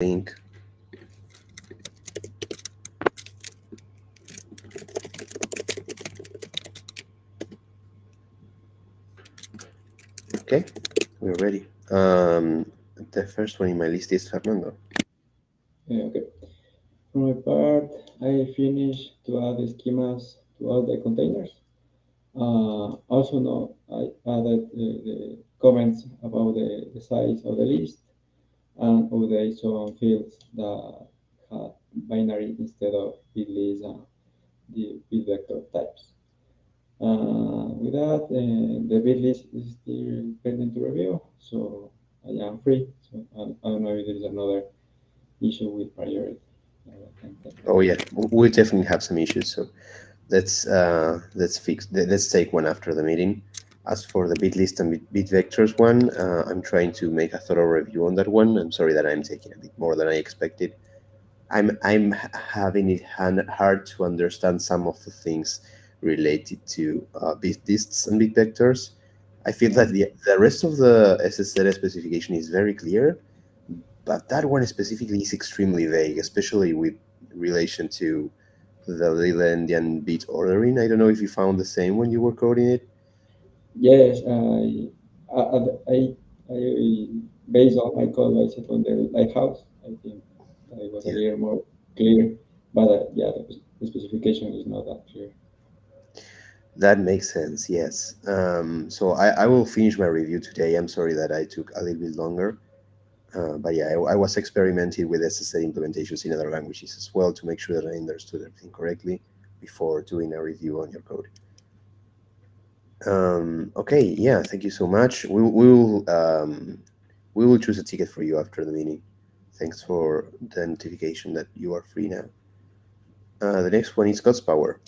link. Okay, we're ready. The first one in my list is Fernando. Okay. For my part, I finished to add schemas to all the containers. Also, no, I added the comments about the size of the list and update some fields that had binary instead of bit list and the bit vector types. With that, the bit list is still pending to review, so I am free. So I don't know if there is another issue with priority that I can take. Oh yeah, we definitely have some issues. So let's take one after the meeting. As for the bit list and bit vectors one, I'm trying to make a thorough review on that one. I'm sorry that I'm taking a bit more than I expected. I'm having it hard to understand some of the things related to bit lists and bit vectors. I feel that the rest of the SSL specification is very clear, but that one specifically is extremely vague, especially with relation to the Lelandian bit ordering. I don't know if you found the same when you were coding it. Yes, I based on my code, I set on the lighthouse. I think that it was a Yeah, little more clear, but yeah, the specification is not that clear. that makes sense. Yes. So I will finish my review today. I'm sorry that I took a little bit longer. But yeah, I was experimenting with SSL implementations in other languages as well to make sure that I understood everything correctly before doing a review on your code. Okay, yeah, thank you so much. We will choose a ticket for you after the meeting. Thanks for the notification that you are free now. The next one is God's Power.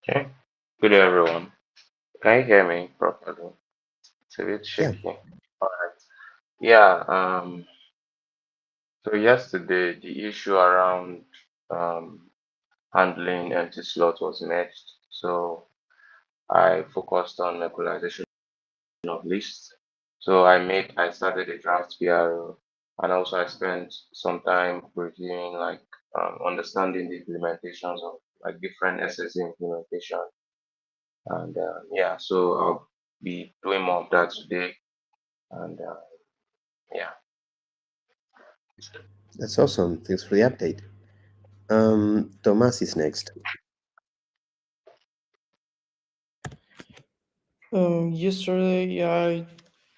Okay. Good day, everyone. Can you hear me properly? It's a bit Yeah, shaky. All right. Yeah. So yesterday, the issue around um, handling empty slot was merged. So I focused on localization of lists. So I started a draft PRO, and also I spent some time reviewing, like understanding the implementations of like different SSE implementation. And yeah, so I'll be doing more of that today. And yeah, that's awesome. Thanks for the update. Thomas is next. Yesterday, I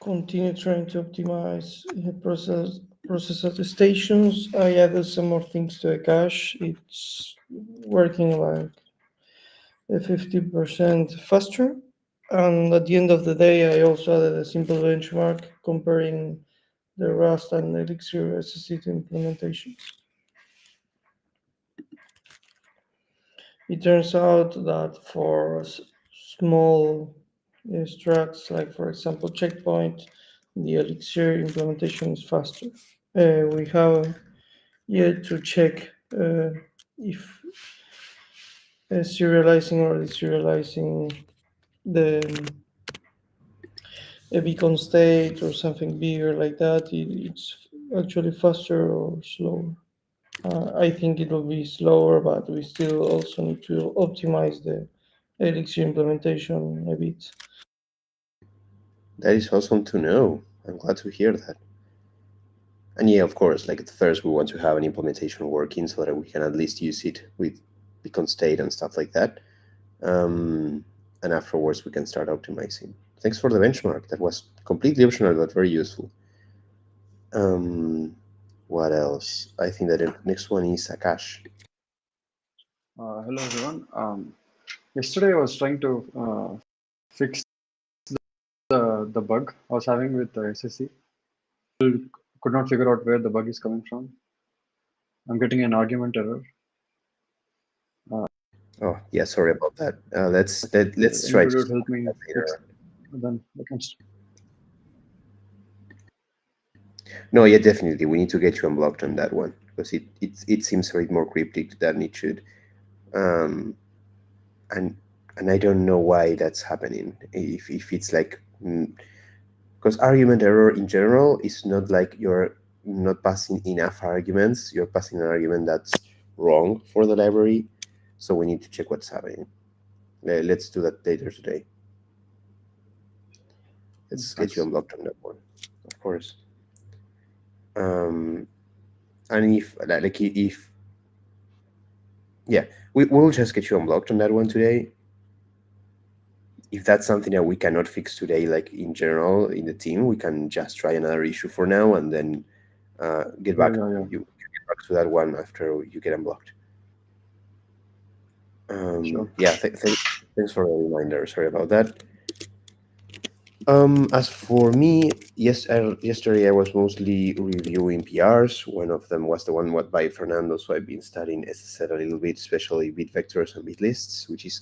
continued trying to optimize process attestations. I added some more things to the cache. It's working like 50% faster. And at the end of the day, I also added a simple benchmark comparing the Rust and Elixir SSD implementations. It turns out that for small structs, like for example checkpoint, the Elixir implementation is faster. We have yet to check if serializing or deserializing the a beacon state or something bigger like that, it's actually faster or slower. I think it will be slower, but we still also need to optimize the Elixir implementation a bit. That is awesome to know. I'm glad to hear that. And yeah, of course, like at first we want to have an implementation working so that we can at least use it with beacon state and stuff like that. And afterwards we can start optimizing. Thanks for the benchmark. That was completely optional but very useful. Um, what else? I think that the next one is Akash. Hello everyone. Yesterday I was trying to fix the bug I was having with the SSC. Could not figure out where the bug is coming from. I'm getting an argument error. Oh yeah, sorry about that. Let's try Anybody to would solve help me that fix later. then I can. No, yeah, definitely. We need to get you unblocked on that one because it seems a bit more cryptic than it should. Um, and and I don't know why that's happening. If it's like because argument error in general is not like you're not passing enough arguments, you're passing an argument that's wrong for the library. So we need to check what's happening. Let's do that later today. Let's get you Thanks. unblocked on that one, of course. And if yeah, we'll just get you unblocked on that one today. If that's something that we cannot fix today, like in general in the team, we can just try another issue for now and then get Yeah, back. yeah, yeah. You get back to that one after you get unblocked. Sure. Yeah, thanks for the reminder. Sorry about that. As for me, yesterday I was mostly reviewing PRs. One of them was the one what by Fernando, so I've been studying SSL a little bit, especially bit vectors and bit lists, which is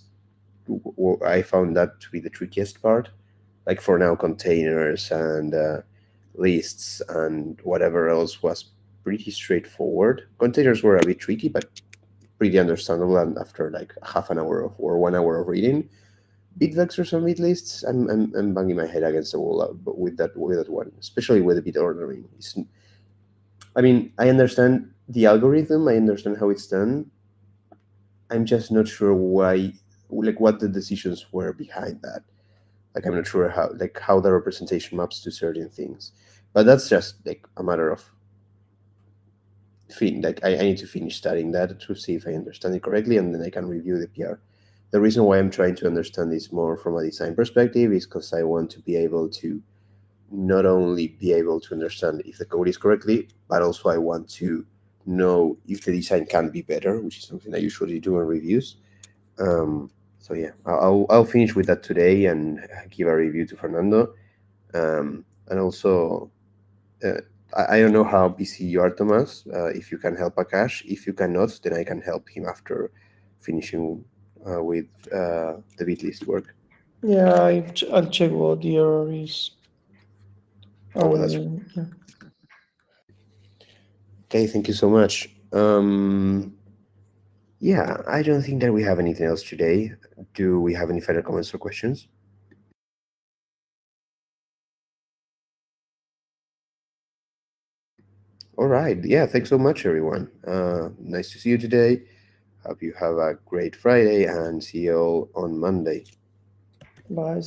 I found that to be the trickiest part. Like for now, containers and lists and whatever else was pretty straightforward. Containers were a bit tricky, but pretty understandable. And after like half an hour of, or 1 hour of reading, bit vectors and bit lists, I'm banging my head against the wall with that one, especially with the bit ordering. I mean, I understand the algorithm, I understand how it's done. I'm just not sure why, like, what the decisions were behind that. Like, I'm not sure how the representation maps to certain things. But that's just like a matter of like I need to finish studying that to see if I understand it correctly, and then I can review the PR. The reason why I'm trying to understand this more from a design perspective is because I want to be able to not only be able to understand if the code is correctly, but also I want to know if the design can be better, which is something I usually do in reviews. So yeah, I'll finish with that today and give a review to Fernando. And also, uh, I don't know how busy you are, Thomas. If you can help Akash, if you cannot, then I can help him after finishing with the bit list work. Yeah, I'll check what the error is. Oh, that's Yeah. okay. Thank you so much. Yeah, I don't think that we have anything else today. Do we have any further comments or questions? All right. Yeah, thanks so much, everyone. Nice to see you today. Hope you have a great Friday and see you all on Monday. Bye.